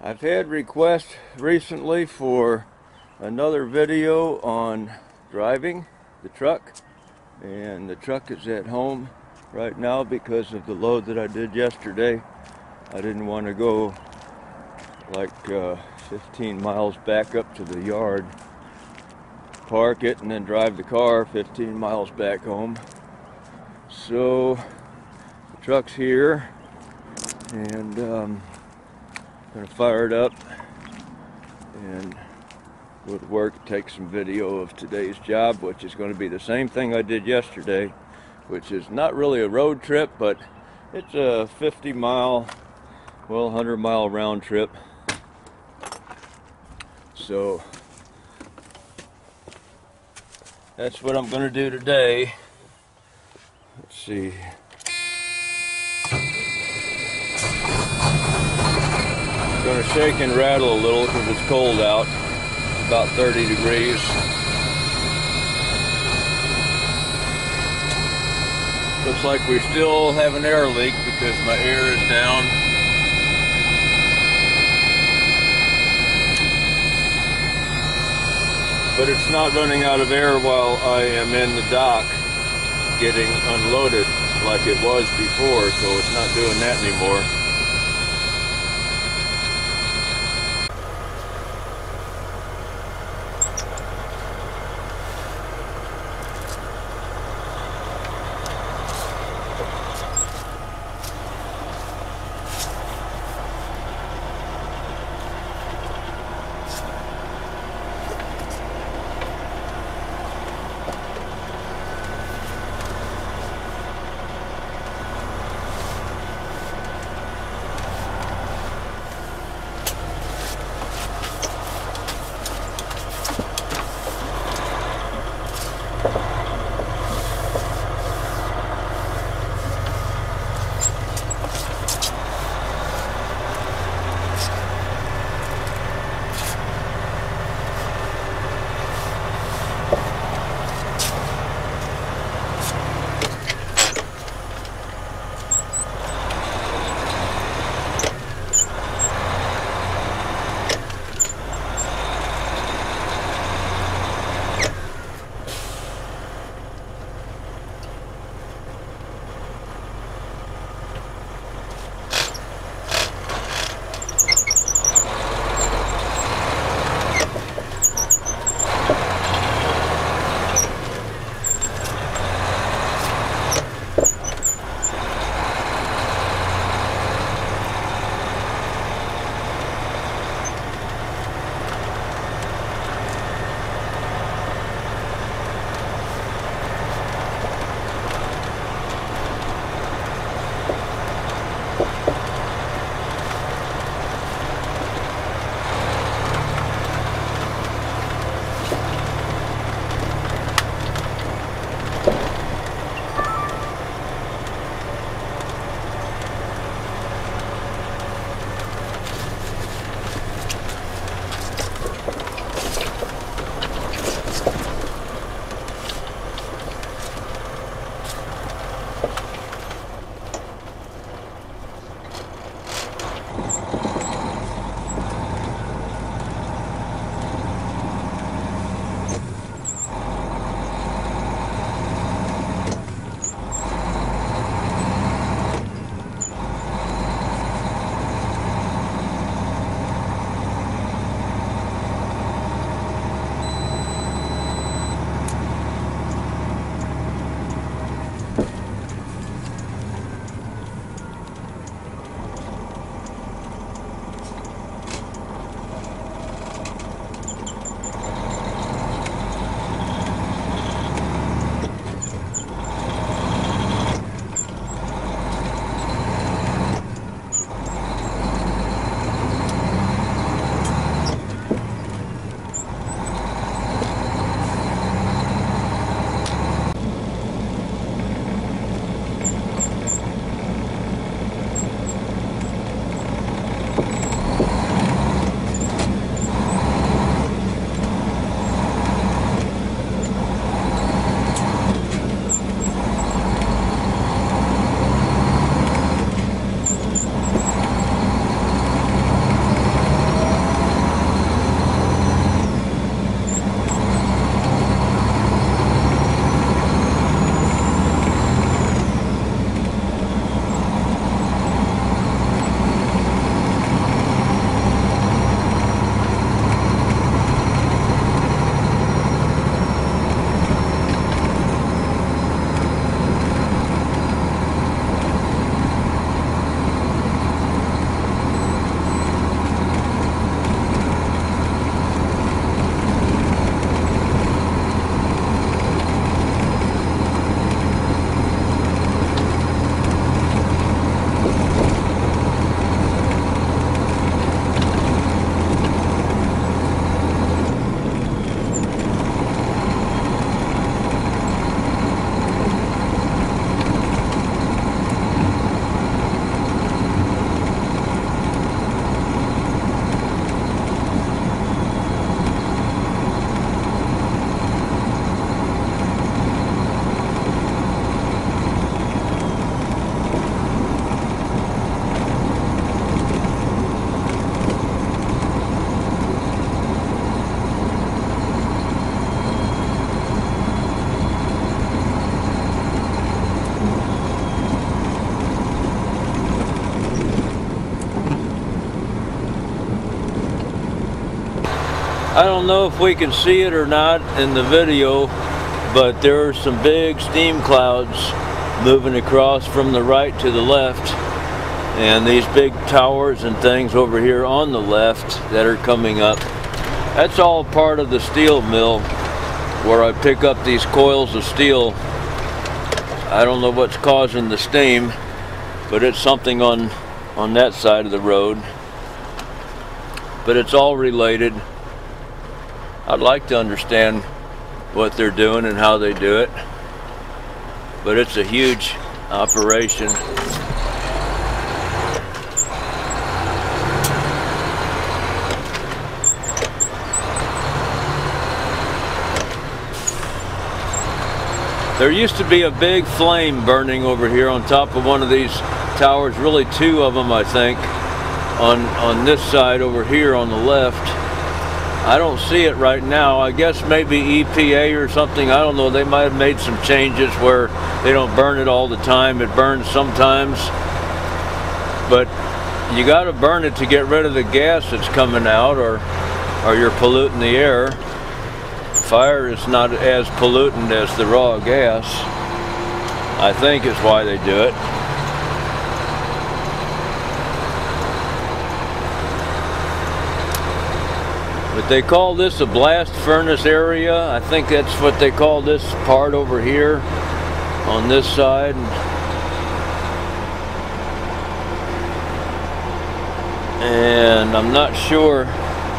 I've had requests recently for another video on driving the truck, and the truck is at home right now because of the load that I did yesterday. I didn't want to go like 15 miles back up to the yard, park it, and then drive the car 15 miles back home. So the truck's here, and I'm gonna fire it up and go to work, take some video of today's job, which is going to be the same thing I did yesterday, which is not really a road trip, but it's a 50-mile, well, 100-mile round trip. So that's what I'm going to do today. Let's see. Going to shake and rattle a little because it's cold out. It's about 30 degrees. Looks like we still have an air leak because my air is down. But it's not running out of air while I am in the dock getting unloaded like it was before, so it's not doing that anymore. I don't know if we can see it or not in the video, but there are some big steam clouds moving across from the right to the left, and these big towers and things over here on the left that are coming up. That's all part of the steel mill where I pick up these coils of steel. I don't know what's causing the steam, but it's something on that side of the road. But it's all related. I'd like to understand what they're doing and how they do it, but it's a huge operation. There used to be a big flame burning over here on top of one of these towers, really two of them I think, on this side over here on the left. I don't see it right now. I guess maybe EPA or something, I don't know, they might have made some changes where they don't burn it all the time. It burns sometimes, but you got to burn it to get rid of the gas that's coming out, or you're polluting the air. Fire is not as pollutant as the raw gas, I think is why they do it. But they call this a blast furnace area. I think that's what they call this part over here on this side. And I'm not sure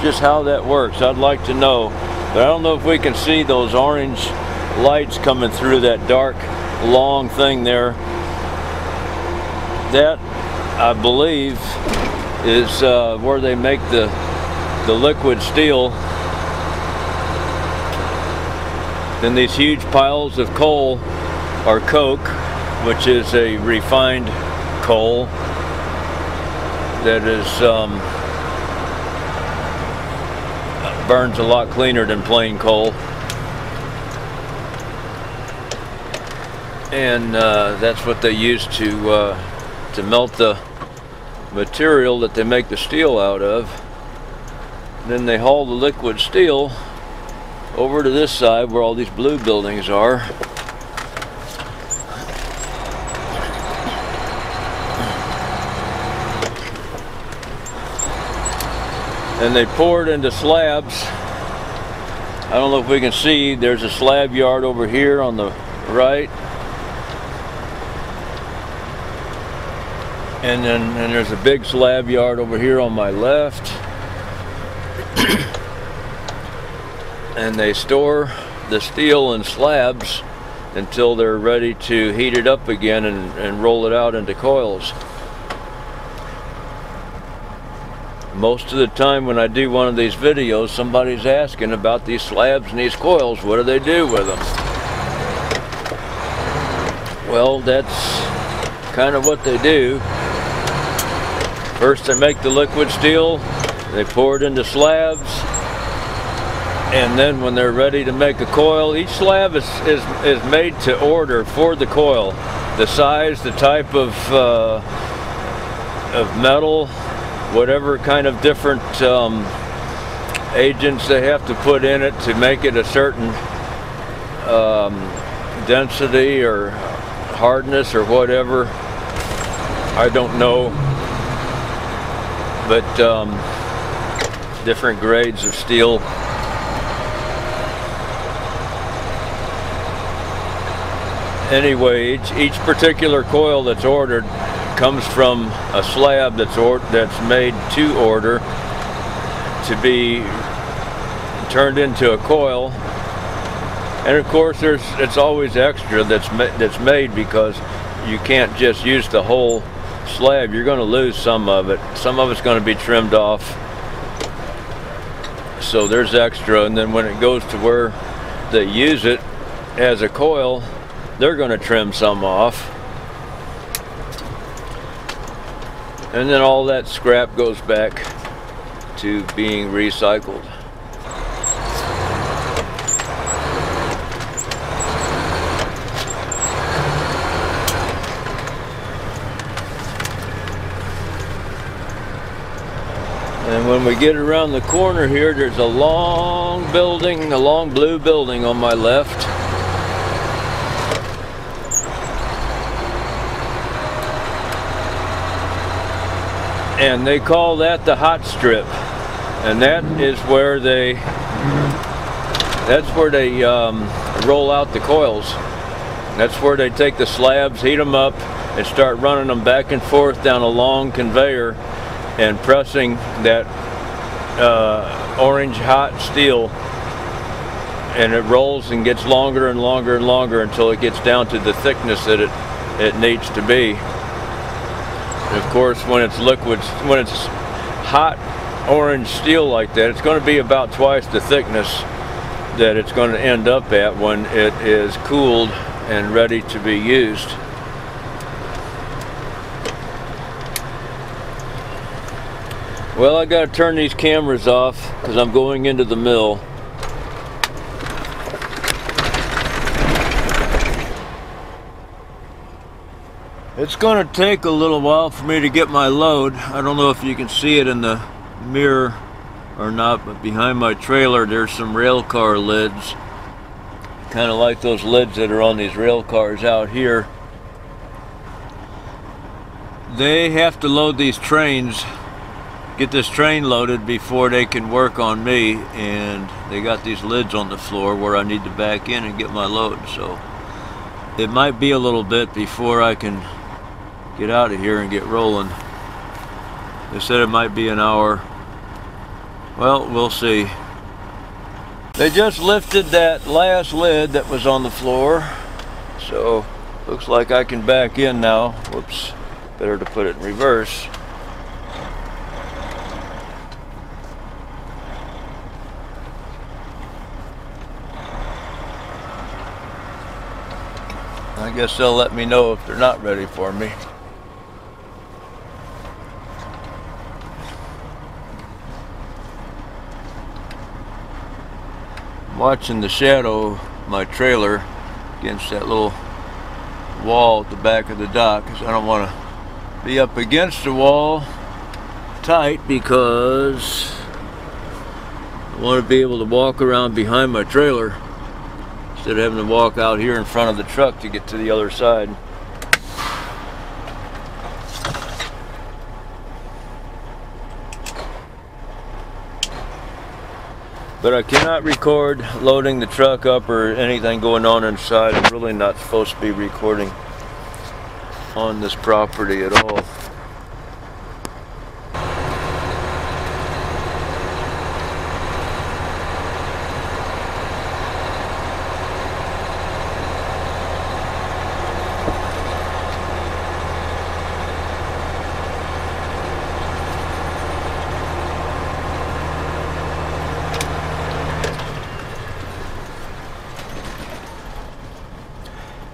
just how that works. I'd like to know. But I don't know if we can see those orange lights coming through that dark, long thing there. That, I believe, is where they make the liquid steel. Then these huge piles of coal are coke, which is a refined coal that is burns a lot cleaner than plain coal, and that's what they use to melt the material that they make the steel out of. Then they haul the liquid steel over to this side where all these blue buildings are. And they pour it into slabs. I don't know if we can see, there's a slab yard over here on the right. And then there's a big slab yard over here on my left. And they store the steel in slabs until they're ready to heat it up again and roll it out into coils. Most of the time when I do one of these videos, somebody's asking about these slabs and these coils. What do they do with them? Well, that's kind of what they do. First they make the liquid steel, they pour it into slabs, and then when they're ready to make a coil, each slab is made to order for the coil. The size, the type of metal, whatever kind of different agents they have to put in it to make it a certain density or hardness or whatever. I don't know, but different grades of steel. Anyway, each particular coil that's ordered comes from a slab that's made to order to be turned into a coil. And of course it's always extra that's made, because you can't just use the whole slab. You're going to lose some of it. Some of it's going to be trimmed off. So there's extra, and then when it goes to where they use it as a coil, they're going to trim some off. And then all that scrap goes back to being recycled. And when When we get around the corner here, there's a long building, a long blue building on my left. And they call that the hot strip. And that is where they roll out the coils. That's where they take the slabs, heat them up, and start running them back and forth down a long conveyor and pressing that orange hot steel, and it rolls and gets longer and longer and longer until it gets down to the thickness that it needs to be. And of course, when it's liquid, when it's hot orange steel like that, it's going to be about twice the thickness that it's going to end up at when it is cooled and ready to be used. Well, I got to turn these cameras off because I'm going into the mill. It's going to take a little while for me to get my load. I don't know if you can see it in the mirror or not, but behind my trailer there's some rail car lids, kind of like those lids that are on these rail cars out here. They have to load these trains, get this train loaded before they can work on me, and they got these lids on the floor where I need to back in and get my load. So it might be a little bit before I can get out of here and get rolling. They said it might be an hour. Well, we'll see. They just lifted that last lid that was on the floor, so looks like I can back in now. Whoops, better to put it in reverse. I guess they'll let me know if they're not ready for me. I'm watching the shadow of my trailer against that little wall at the back of the dock, because I don't want to be up against the wall tight, because I want to be able to walk around behind my trailer instead of having to walk out here in front of the truck to get to the other side. But I cannot record loading the truck up or anything going on inside. I'm really not supposed to be recording on this property at all.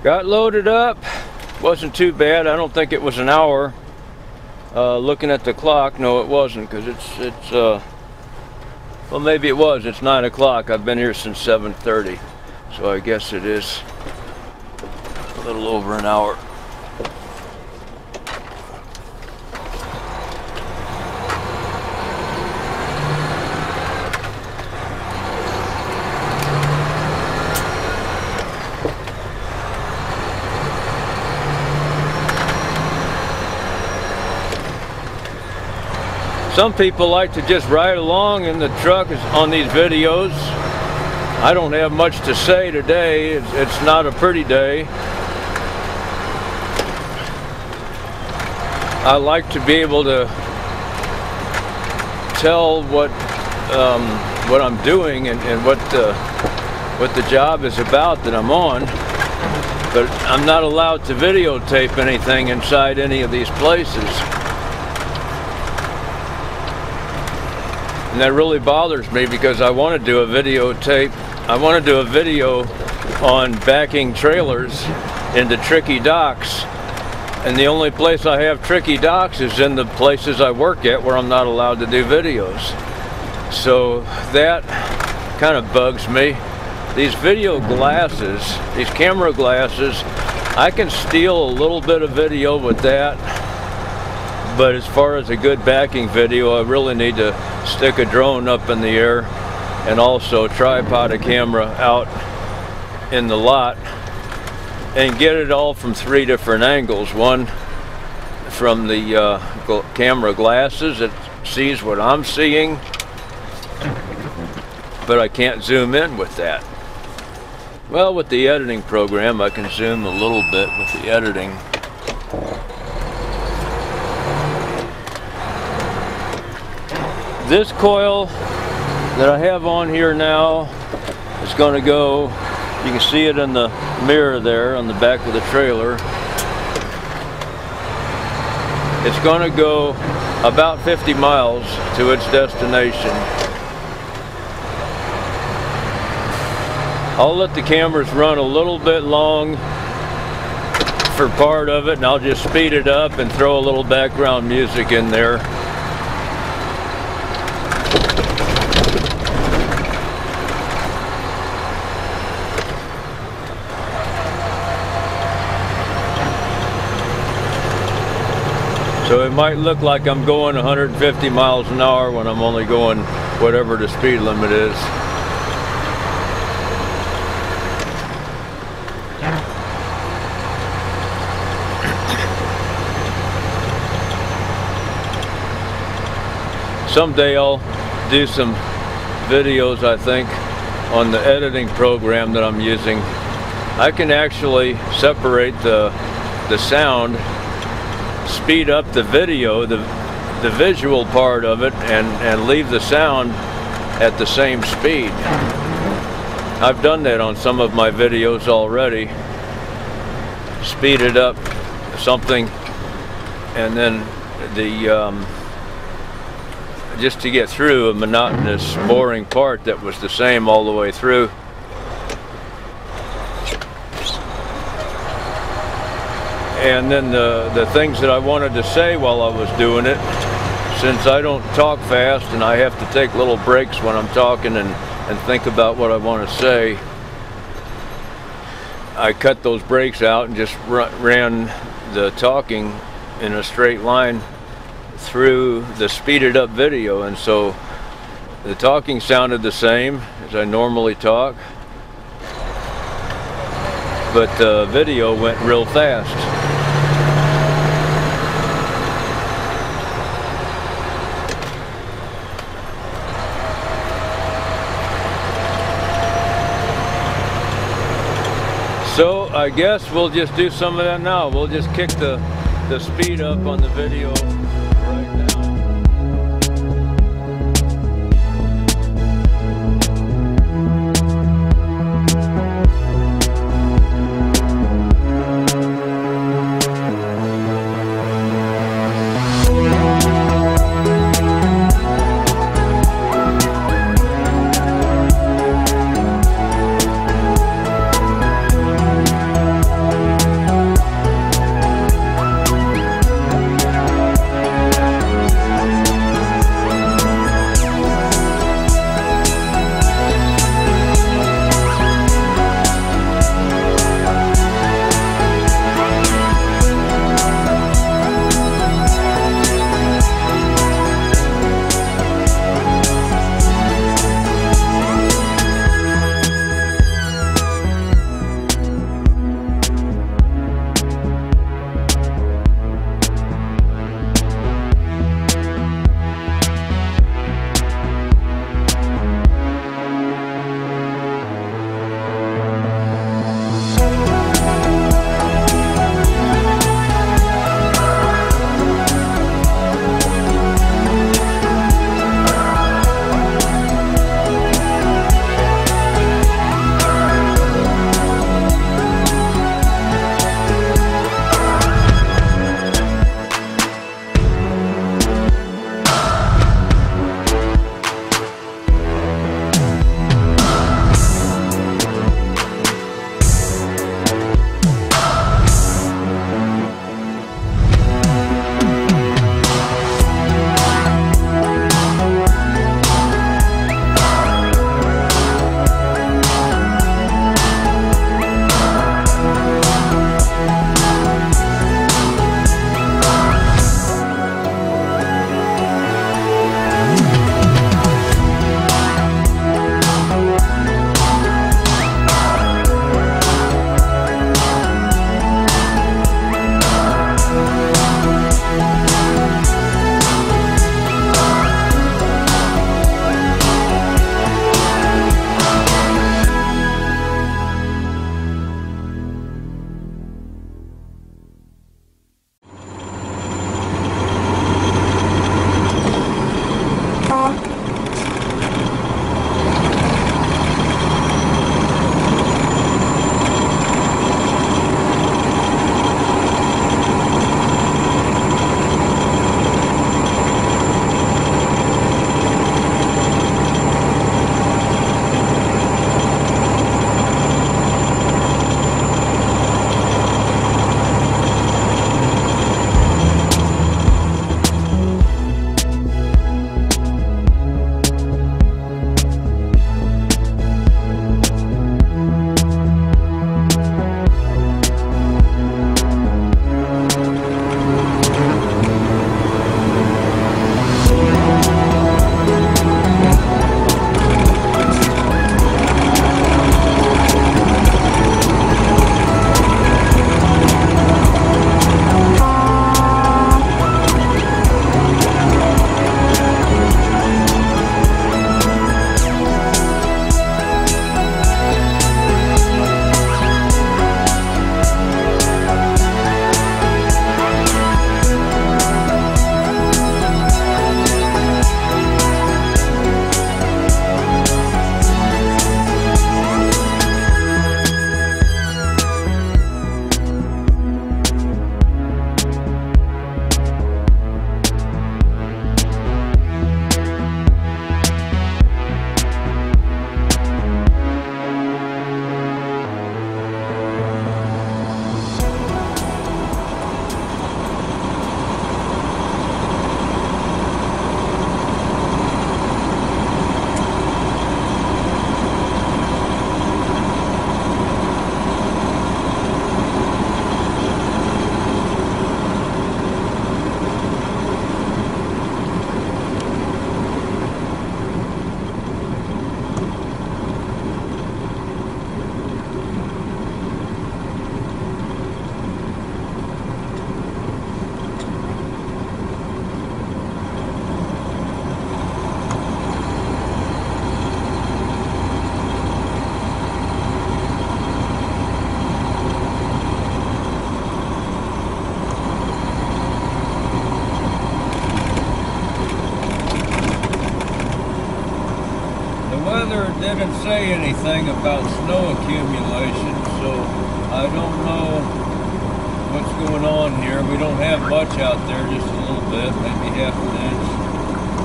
Got loaded up, wasn't too bad. I don't think it was an hour. Looking at the clock, no it wasn't, because it's well, maybe it was. It's 9 o'clock. I've been here since 7:30, so I guess it is a little over an hour. Some people like to just ride along in the truck on these videos. I don't have much to say today. It's not a pretty day. I like to be able to tell what I'm doing and what the job is about that I'm on. But I'm not allowed to videotape anything inside any of these places. And that really bothers me, because I want to do a videotape. I want to do a video on backing trailers into tricky docks. And the only place I have tricky docks is in the places I work at, where I'm not allowed to do videos. So that kind of bugs me. These video glasses, these camera glasses, I can steal a little bit of video with that. But as far as a good backing video, I really need to stick a drone up in the air and also tripod a camera out in the lot and get it all from 3 different angles. One from the camera glasses, it sees what I'm seeing, but I can't zoom in with that. Well, with the editing program, I can zoom a little bit with the editing. This coil that I have on here now is going to go, you can see it in the mirror there on the back of the trailer. It's going to go about 50 miles to its destination. I'll let the cameras run a little bit long for part of it, and I'll just speed it up and throw a little background music in there. So it might look like I'm going 150 miles an hour when I'm only going whatever the speed limit is. Someday I'll do some videos, I think, on the editing program that I'm using. I can actually separate the sound, speed up the video, the visual part of it, and leave the sound at the same speed. I've done that on some of my videos already. Speeded up something, and then just to get through a monotonous, boring part that was the same all the way through. And then the things that I wanted to say while I was doing it, since I don't talk fast and I have to take little breaks when I'm talking and think about what I want to say, I cut those breaks out and just ran the talking in a straight line through the speeded up video, and so the talking sounded the same as I normally talk, but the video went real fast. So I guess we'll just do some of that now. We'll just kick the speed up on the video right now. didn't say anything about snow accumulation, so I don't know what's going on here. We don't have much out there, just a little bit, maybe half an inch,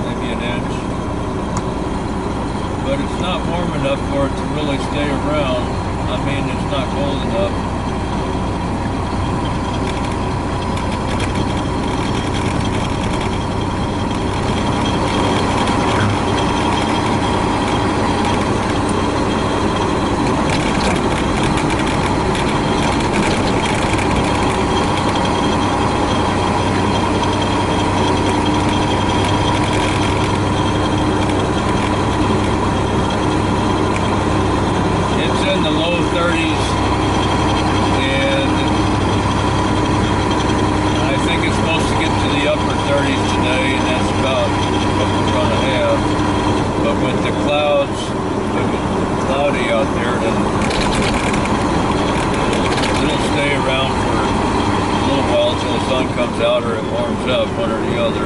maybe an inch. But it's not warm enough for it to really stay around. I mean, it's not cold enough. Comes out or it warms up, one or the other.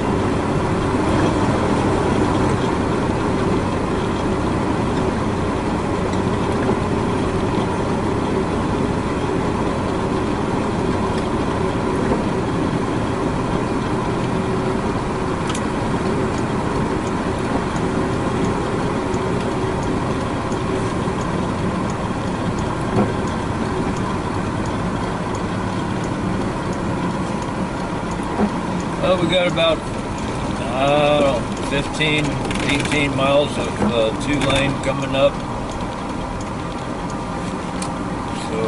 Well, we got about 15, 18 miles of 2-lane coming up. So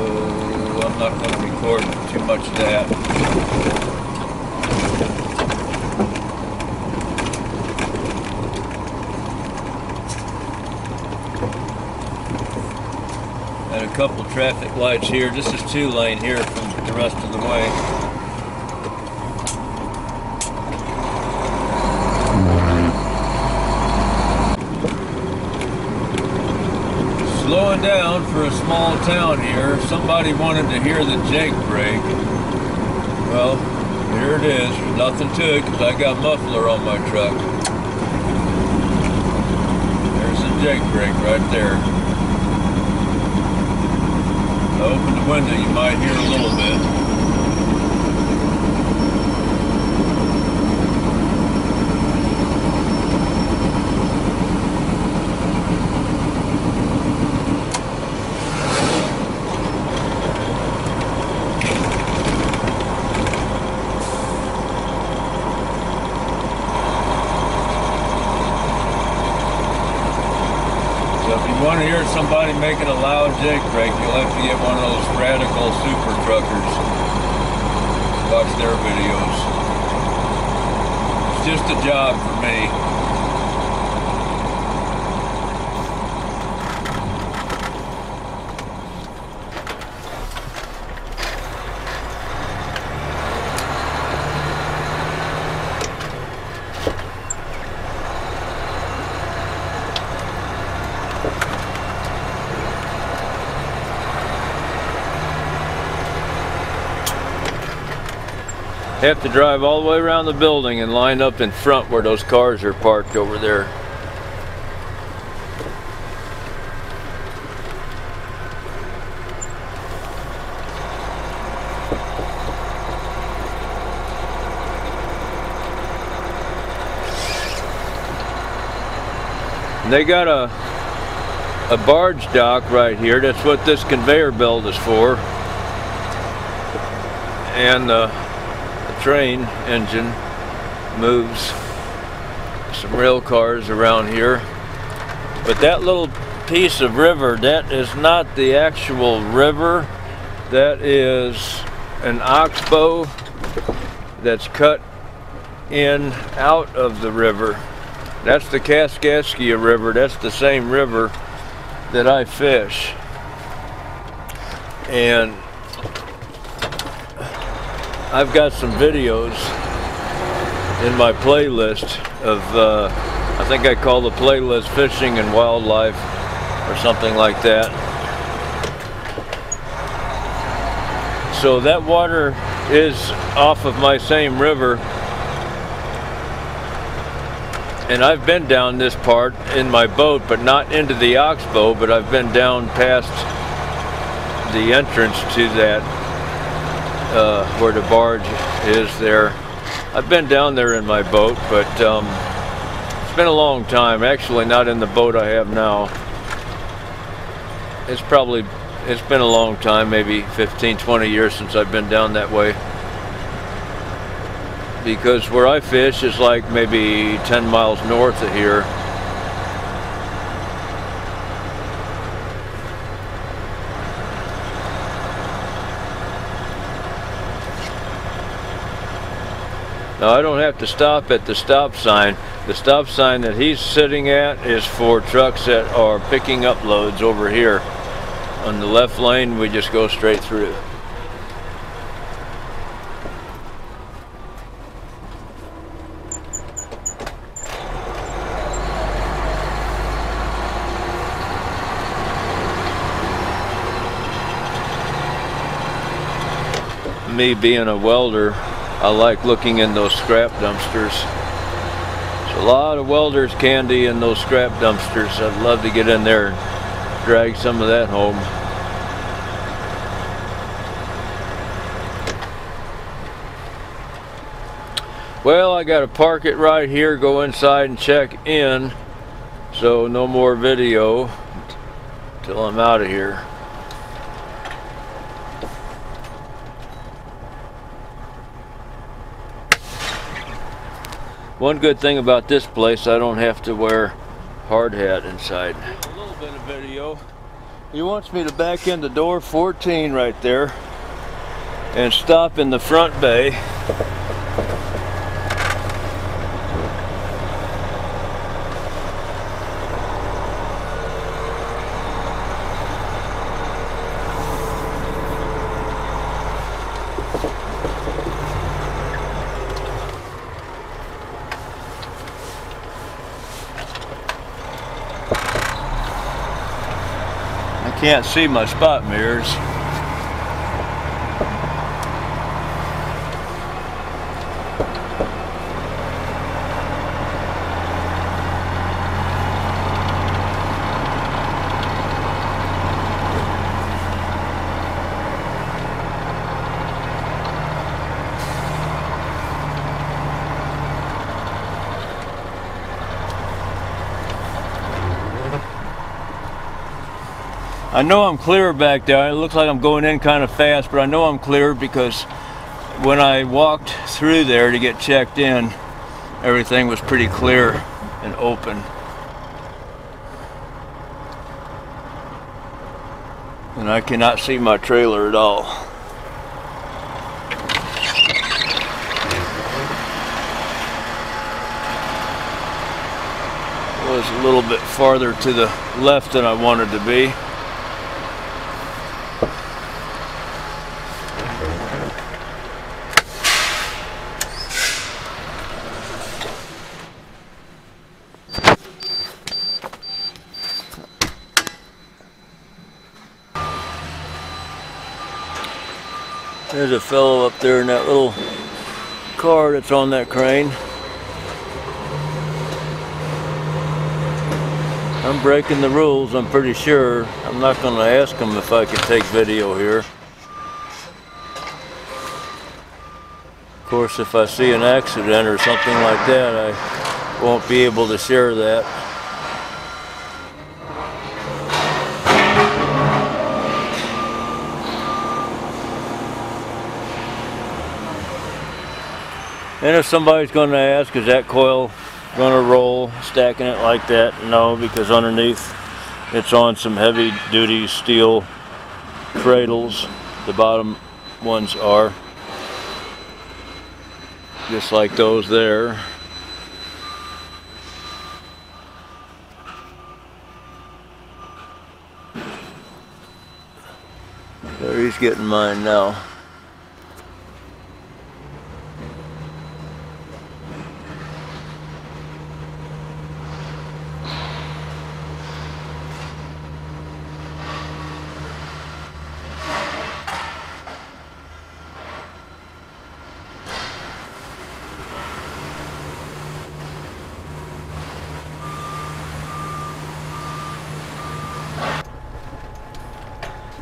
I'm not going to record too much of that. And a couple traffic lights here. This is 2-lane here from the rest of the way. Slowing down for a small town here. Somebody wanted to hear the Jake brake. Well, here it is. There's nothing to it because I got muffler on my truck. There's the Jake brake right there. I open the window, you might hear a little bit. So if you want to hear somebody making a loud Jake brake, you'll have to get one of those radical super truckers. Watch their videos. It's just a job for me. Have to drive all the way around the building and line up in front where those cars are parked over there. And they got a barge dock right here. That's what this conveyor belt is for. And the train engine moves some rail cars around here. But that little piece of river, that is not the actual river. That is an oxbow that's cut in out of the river. That's the Kaskaskia River. That's the same river that I fish. And I've got some videos in my playlist of, I think I call the playlist Fishing and Wildlife or something like that. So that water is off of my same river, And I've been down this part in my boat, but not into the oxbow, but I've been down past the entrance to that, where the barge is there. I've been down there in my boat, but it's been a long time. Actually, not in the boat I have now. It's been a long time, maybe 15, 20 years since I've been down that way. Because where I fish is like maybe 10 miles north of here. Now I don't have to stop at the stop sign. The stop sign that he's sitting at is for trucks that are picking up loads over here. On the left lane, we just go straight through. Me being a welder, I like looking in those scrap dumpsters. There's a lot of welder's candy in those scrap dumpsters. I'd love to get in there and drag some of that home. Well, I gotta park it right here, go inside and check in, so no more video till I'm out of here. One good thing about this place, I don't have to wear hard hat inside. A little bit of video. He wants me to back into door 14 right there and stop in the front bay. Can't see my spot mirrors. I know I'm clear back there. It looks like I'm going in kind of fast, but I know I'm clear because when I walked through there to get checked in, everything was pretty clear and open. And I cannot see my trailer at all. It was a little bit farther to the left than I wanted to be. There's a fellow up there in that little car that's on that crane. I'm breaking the rules, I'm pretty sure. I'm not going to ask him if I can take video here. Of course, if I see an accident or something like that, I won't be able to share that. And if somebody's going to ask, is that coil going to roll, stacking it like that? No, because underneath it's on some heavy duty steel cradles. The bottom ones are just like those there. There, he's getting mine now.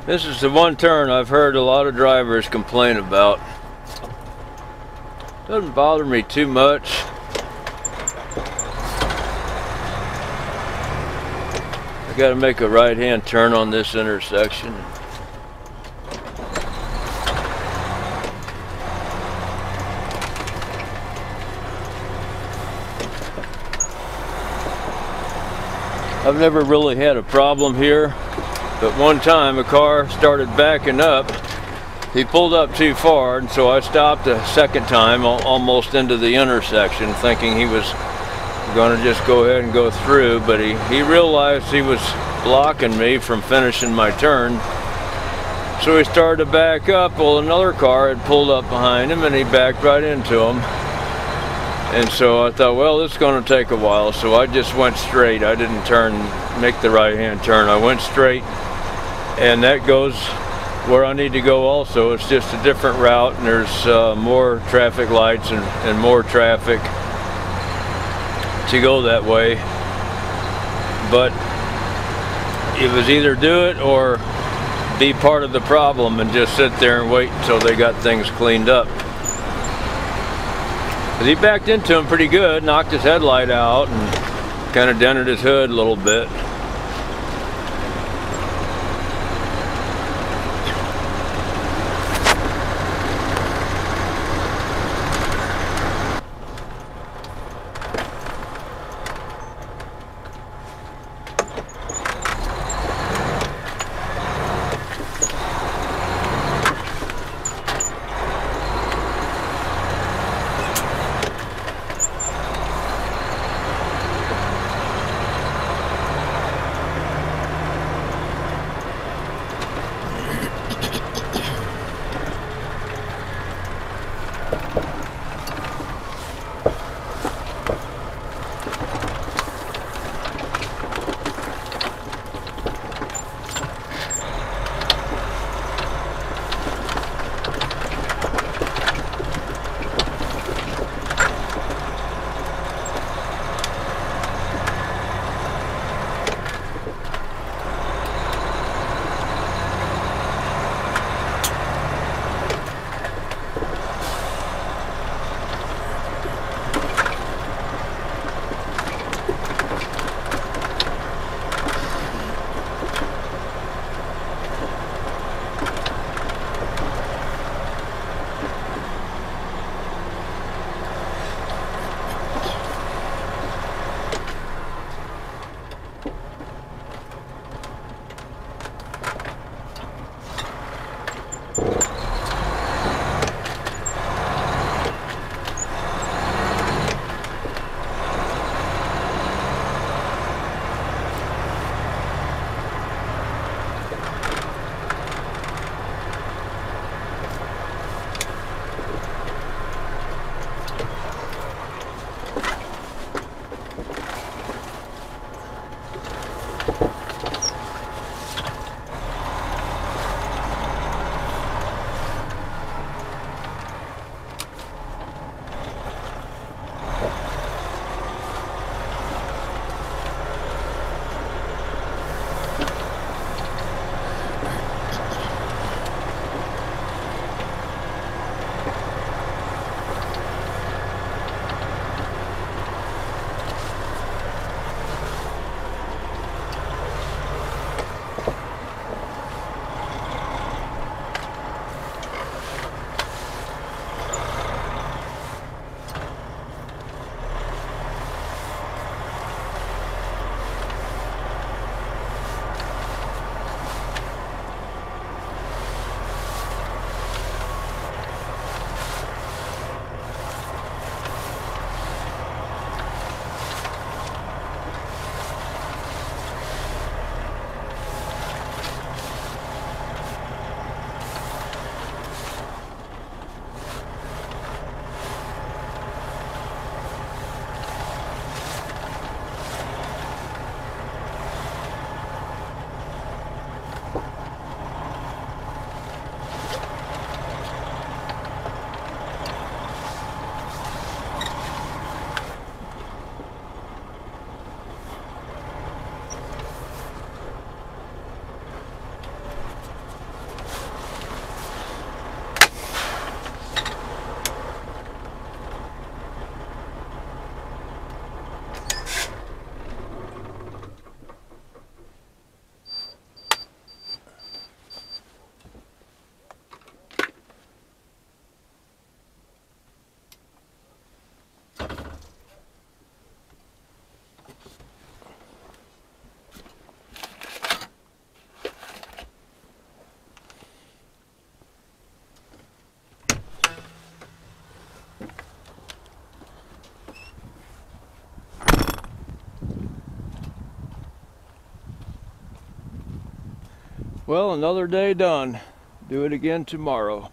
This is the one turn I've heard a lot of drivers complain about. Doesn't bother me too much. I got to make a right-hand turn on this intersection. I've never really had a problem here, but one time a car started backing up. He pulled up too far, and so I stopped a second time almost into the intersection, thinking he was going to just go ahead and go through, but he realized he was blocking me from finishing my turn. So he started to back up. Well, another car had pulled up behind him and he backed right into him. And so I thought, well, this is going to take a while, so I just went straight. I didn't make the right-hand turn. I went straight, and that goes where I need to go also. It's just a different route, and there's more traffic lights and more traffic to go that way. But it was either do it or be part of the problem and just sit there and wait until they got things cleaned up. But he backed into him pretty good, knocked his headlight out, and kind of dented his hood a little bit. Well, another day done. Do it again tomorrow.